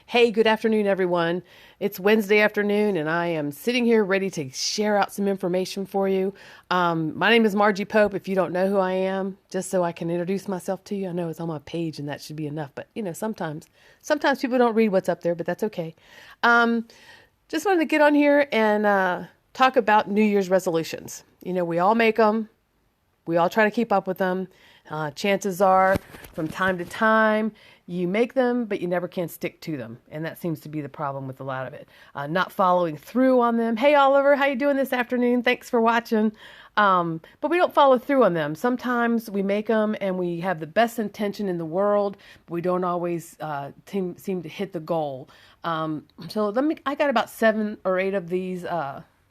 Hey, good afternoon, everyone. It's Wednesday afternoon, and I am sitting here ready to share out some information for you. My name is Margie Pope. If you don't know who I am, just so I can introduce myself to you, I know it's on my page, and that should be enough. But sometimes people don't read what's up there, but that's okay. Um, just wanted to get on here and talk about New Year's resolutions. We all make them. We all try to keep up with them. Chances are, from time to time, you make them, but you never can stick to them, and that seems to be the problem with a lot of it. Not following through on them. Hey, Oliver, how you doing this afternoon? Thanks for watching. But we don't follow through on them. Sometimes we make them, and we have the best intention in the world, but we don't always seem to hit the goal. I got about 7 or 8 of these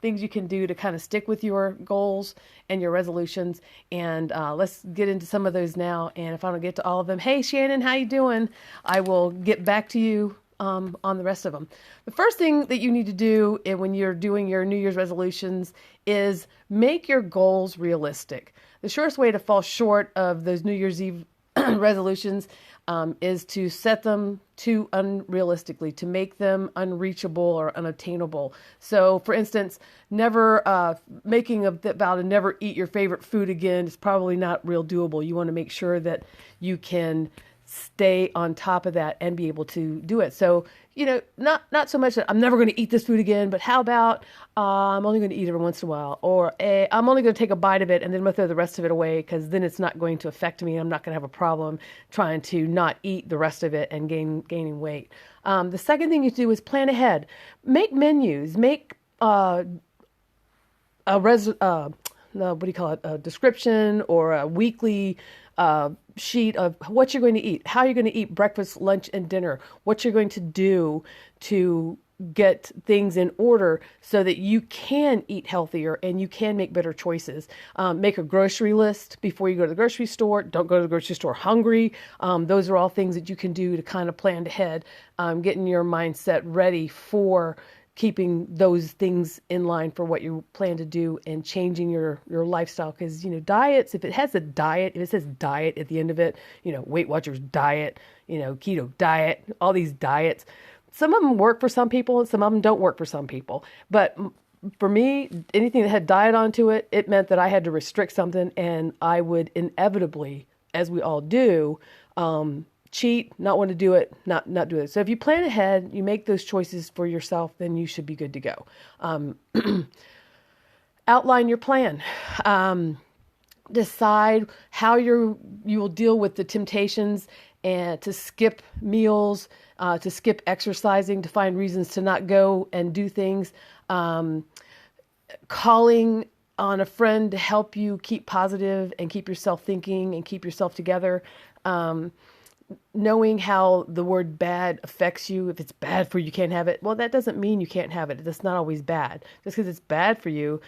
things you can do to kind of stick with your goals and your resolutions. And let's get into some of those now. And if I don't get to all of them, hey, Shannon, how you doing? I will get back to you on the rest of them. The first thing that you need to do when you're doing your New Year's resolutions is make your goals realistic. The surest way to fall short of those New Year's Eve resolutions is to set them too unrealistically, to make them unreachable or unattainable. So, for instance, never making a vow to never eat your favorite food again is probably not real doable. You want to make sure that you can stay on top of that and be able to do it. So, not so much that I'm never going to eat this food again, but how about I'm only going to eat it every once in a while, or I'm only going to take a bite of it and then I'm going to throw the rest of it away because then it's not going to affect me. I'm not going to have a problem trying to not eat the rest of it and gaining weight. The second thing you do is plan ahead. Make menus. Make what do you call it? A description or a weekly sheet of what you're going to eat, how you're going to eat breakfast, lunch, and dinner, what you're going to do to get things in order so that you can eat healthier and you can make better choices. Make a grocery list before you go to the grocery store. Don't go to the grocery store hungry. Those are all things that you can do to kind of plan ahead, getting your mindset ready for keeping those things in line for what you plan to do and changing your lifestyle. Because, diets, if it has a diet, if it says diet at the end of it, Weight Watchers diet, keto diet, all these diets, some of them work for some people and some of them don't work for some people. But for me, anything that had diet onto it, it meant that I had to restrict something, and I would inevitably, as we all do, cheat, not want to do it, not do it. So if you plan ahead, you make those choices for yourself, then you should be good to go. Outline your plan. Decide how you will deal with the temptations and to skip meals, to skip exercising, to find reasons to not go and do things. Calling on a friend to help you keep positive and keep yourself thinking and keep yourself together. Knowing how the word bad affects you. If it's bad for you, you can't have it. Well, that doesn't mean you can't have it. That's not always bad. Just because it's bad for you,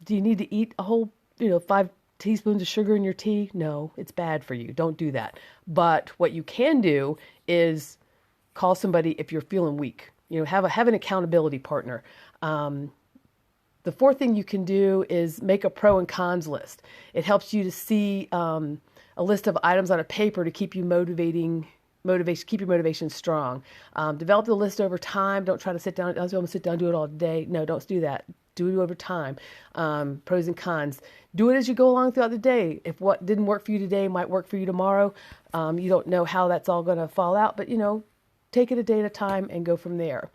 do you need to eat a whole, 5 teaspoons of sugar in your tea? No, it's bad for you. Don't do that. But what you can do is call somebody if you're feeling weak. Have an accountability partner. The fourth thing you can do is make a pro and cons list. It helps you to see a list of items on a paper to keep you keep your motivation strong. Develop the list over time. Don't try to sit down. I was going to sit down and do it all day. No, don't do that. Do it over time. Pros and cons. Do it as you go along throughout the day. If what didn't work for you today might work for you tomorrow, you don't know how that's all going to fall out, but take it a day at a time and go from there.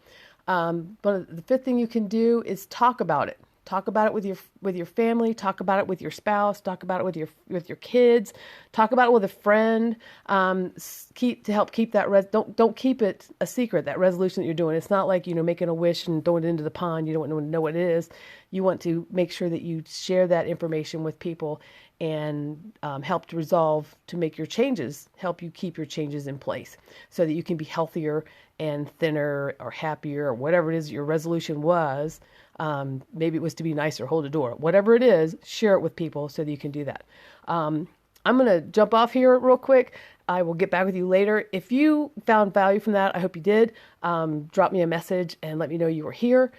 But the fifth thing you can do is talk about it. Talk about it with your family. Talk about it with your spouse. Talk about it with your kids. Talk about it with a friend. Help keep that don't keep it a secret. That resolution that you're doing. It's not like making a wish and throwing it into the pond. You don't know what it is. You want to make sure that you share that information with people and help to make your changes. Help you keep your changes in place so that you can be healthier and thinner or happier or whatever it is your resolution was. Maybe it was to be nicer, hold a door, whatever it is, share it with people so that you can do that. I'm going to jump off here real quick. I will get back with you later. If you found value from that, I hope you did. Drop me a message and let me know you were here.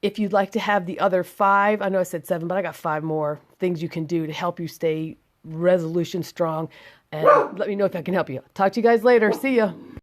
If you'd like to have the other 5, I know I said 7, but I got 5 more things you can do to help you stay resolution strong. And let me know if I can help you. Talk to you guys later. See ya.